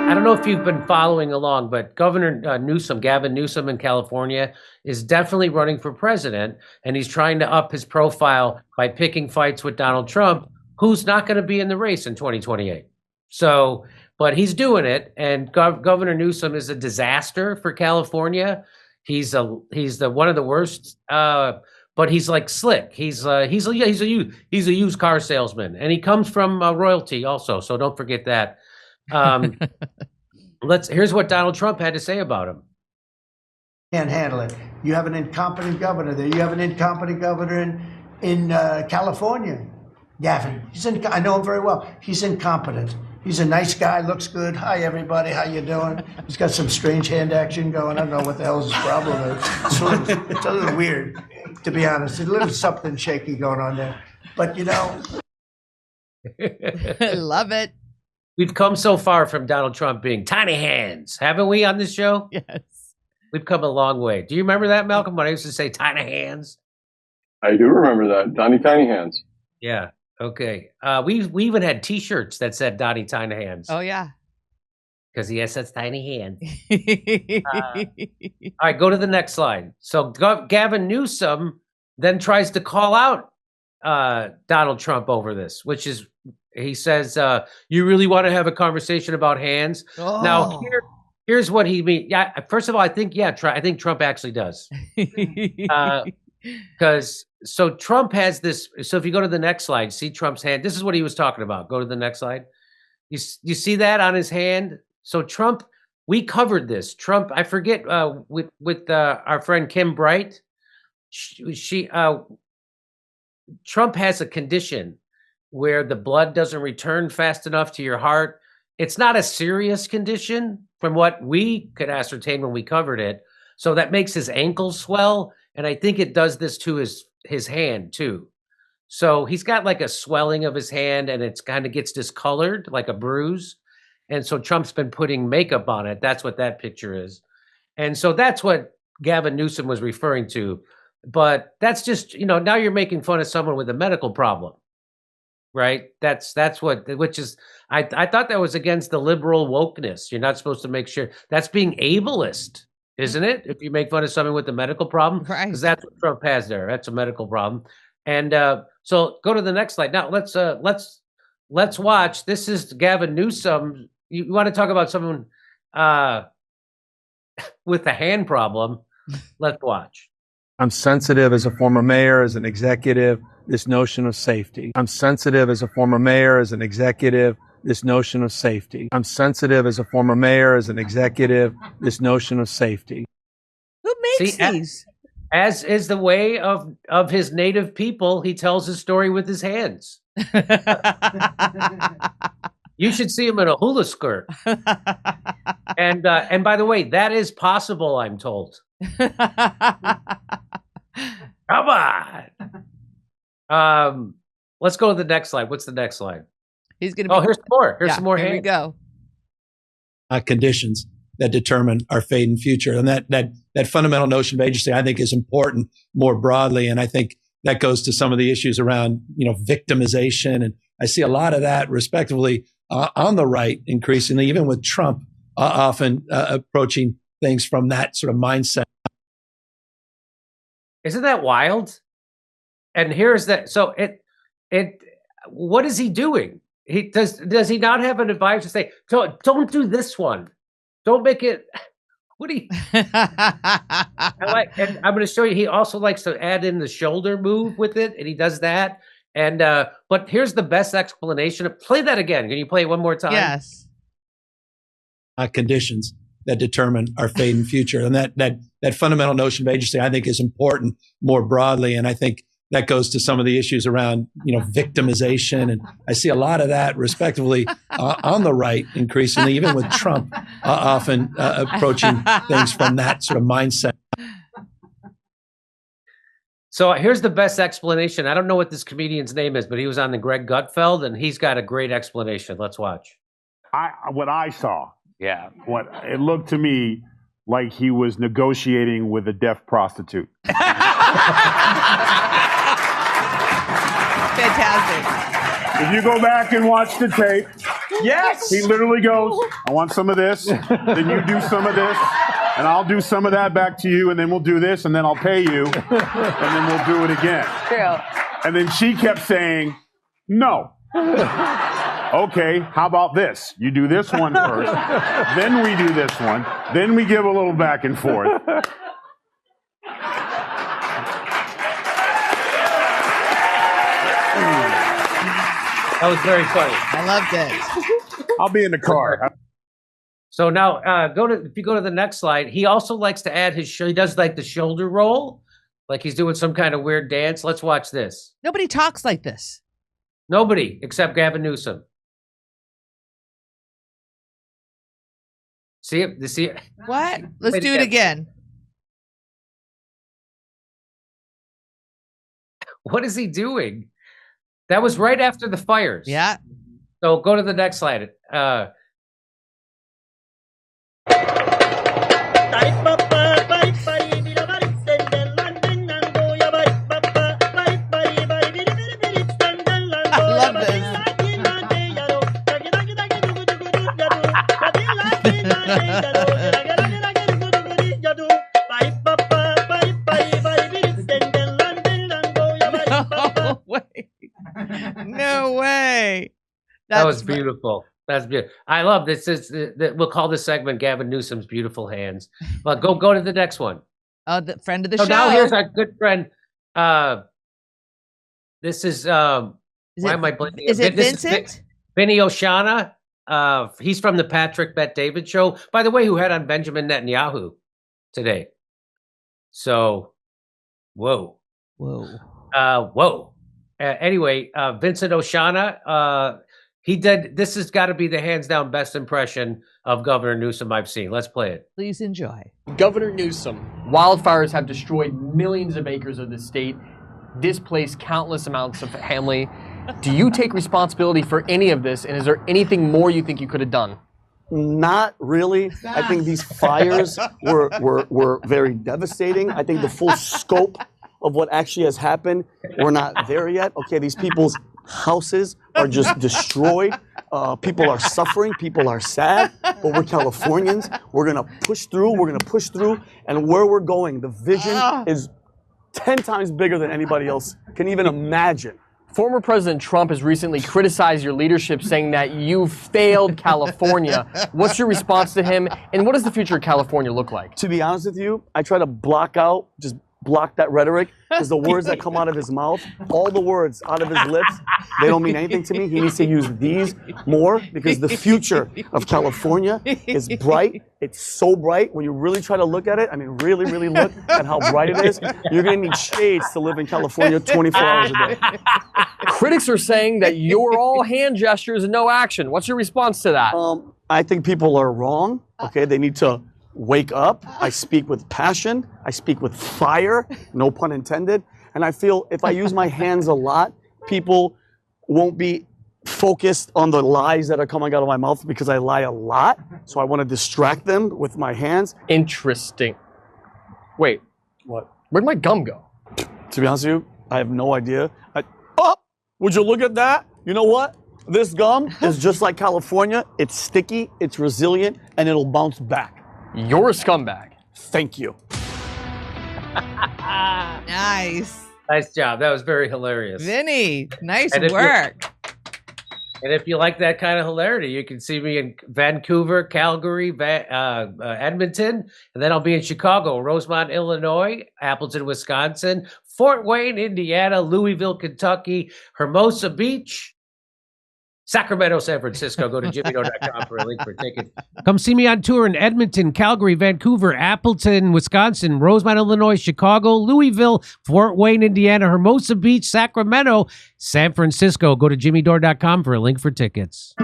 I don't know if you've been following along, but Governor Newsom, Gavin Newsom in California, is definitely running for president, and he's trying to up his profile by picking fights with Donald Trump, who's not going to be in the race in 2028. So, but he's doing it, and Governor Newsom is a disaster for California. He's the one of the worst, but he's like slick. He's a used car salesman, and he comes from royalty also. So don't forget that. Here's what Donald Trump had to say about him. Can't handle it. You have an incompetent governor there. You have an incompetent governor in California, Gavin. I know him very well. He's incompetent. He's a nice guy, looks good. Hi, everybody. How you doing? He's got some strange hand action going. I don't know what the hell his problem is. It's a little weird, to be honest. There's a little something shaky going on there. But, you know. I love it. We've come so far from Donald Trump being tiny hands, haven't we, on this show? Yes. We've come a long way. Do you remember that, Malcolm, when I used to say tiny hands? I do remember that. Donnie Tiny Hands. Yeah. Okay. We even had T-shirts that said Donnie Tiny Hands. Oh, yeah. Because he has such tiny hands. All right, go to the next slide. So Gavin Newsom then tries to call out Donald Trump over this, which is, he says, you really want to have a conversation about hands? Oh. Now, here's what he means. Yeah, first of all, I think Trump actually does. Because so Trump has this. So if you go to the next slide, see Trump's hand. This is what he was talking about. Go to the next slide. You see that on his hand? So Trump, we covered this. Trump, I forget, with our friend Kim Bright. Trump has a condition where the blood doesn't return fast enough to your heart. It's not a serious condition from what we could ascertain when we covered it. So that makes his ankles swell. And I think it does this to his hand too. So he's got like a swelling of his hand, and it's kind of gets discolored like a bruise. And so Trump's been putting makeup on it. That's what that picture is. And so that's what Gavin Newsom was referring to. But that's just, now you're making fun of someone with a medical problem. Right. That's what, which is, I thought that was against the liberal wokeness. You're not supposed to make sure that's being ableist, isn't it? If you make fun of someone with a medical problem, right? Because that's what Trump has there. That's a medical problem. And so go to the next slide. Now let's watch. This is Gavin Newsom. You want to talk about someone with a hand problem? Let's watch. I'm sensitive as a former mayor, as an executive, this notion of safety. I'm sensitive as a former mayor, as an executive, this notion of safety. I'm sensitive as a former mayor, as an executive, this notion of safety. Who makes these? As is the way of his native people, he tells his story with his hands. You should see him in a hula skirt. And by the way, that is possible, I'm told. Come on. Let's go to the next slide. What's the next slide? He's gonna be. Oh, here's some more. Here's some more. Here we go. Conditions that determine our fate and future, and that fundamental notion of agency, I think, is important more broadly. And I think that goes to some of the issues around, victimization, and I see a lot of that, respectively, on the right, increasingly, even with Trump often approaching things from that sort of mindset. Isn't that wild? And here's that. So what is he doing? Does he not have an advisor to say, don't do this one. Don't make it. What do you? And I'm going to show you. He also likes to add in the shoulder move with it, and he does that. And but here's the best explanation. Play that again. Can you play it one more time? Yes. Conditions that determine our fate and future, and that fundamental notion of agency, I think, is important more broadly. And I think that goes to some of the issues around, victimization, and I see a lot of that, respectively, on the right, increasingly, even with Trump often approaching things from that sort of mindset. So here's the best explanation. I don't know what this comedian's name is, but he was on the Greg Gutfeld, and he's got a great explanation. Let's watch. What I saw, what it looked to me like he was negotiating with a deaf prostitute. Fantastic. If you go back and watch the tape, Yes. He literally goes, I want some of this, then you do some of this, and I'll do some of that back to you, and then we'll do this, and then I'll pay you, and then we'll do it again. True. And then she kept saying, no. Okay, how about this? You do this one first, then we do this one, then we give a little back and forth. That was very funny. I loved it. I'll be in the car. So now, if you go to the next slide, he also likes to add he does like the shoulder roll, like he's doing some kind of weird dance. Let's watch this. Nobody talks like this. Nobody except Gavin Newsom. See it? You see it? What? Let's Wait do it again. What is he doing? That was right after the fires. Yeah. So go to the next slide. No way. That was beautiful. That's beautiful. I love this. We'll call this segment Gavin Newsom's Beautiful Hands. But go to the next one. Oh, the friend of the So show. now here's our good friend. This is why am I blanking? Is it This Vincent? Vinny Oshana. He's from the Patrick Bet David show. By the way, who had on Benjamin Netanyahu today. So, whoa. Anyway, Vincent Oshana, he did. This has got to be the hands down best impression of Governor Newsom I've seen. Let's play it. Please enjoy. Governor Newsom, wildfires have destroyed millions of acres of the state, displaced countless amounts of family. Do you take responsibility for any of this, and is there anything more you think you could have done? Not really. I think these fires were very devastating. I think the full scope of what actually has happened, we're not there yet. Okay, these people's houses are just destroyed. People are suffering. People are sad. But we're Californians. We're going to push through. We're going to push through. And where we're going, the vision is 10 times bigger than anybody else can even imagine. Former President Trump has recently criticized your leadership, saying that you failed California. What's your response to him, and what does the future of California look like? To be honest with you, I try to block that rhetoric, because the words that come out of his mouth, all the words out of his lips, they don't mean anything to me. He needs to use these more, because the future of California is bright. It's so bright. When you really try to look at it, I mean, really, really look at how bright it is, you're going to need shades to live in California 24 hours a day. Critics are saying that you're all hand gestures and no action. What's your response to that? I think people are wrong. Okay, they need to wake up. I speak with passion. I speak with fire, no pun intended. And I feel if I use my hands a lot, people won't be focused on the lies that are coming out of my mouth, because I lie a lot. So I want to distract them with my hands. Interesting. Wait. What? Where'd my gum go? To be honest with you, I have no idea. Would you look at that? You know what? This gum is just like California. It's sticky, it's resilient, and it'll bounce back. You're a scumbag. Thank you. Nice. Nice job. That was very hilarious. Vinny, nice And work. And if you like that kind of hilarity, you can see me in Vancouver, Calgary, Edmonton, and then I'll be in Chicago, Rosemont, Illinois, Appleton, Wisconsin, Fort Wayne, Indiana, Louisville, Kentucky, Hermosa Beach, Sacramento, San Francisco. Go to jimmydore.com for a link for tickets. Come see me on tour in Edmonton, Calgary, Vancouver, Appleton, Wisconsin, Rosemont, Illinois, Chicago, Louisville, Fort Wayne, Indiana, Hermosa Beach, Sacramento, San Francisco. Go to jimmydore.com for a link for tickets.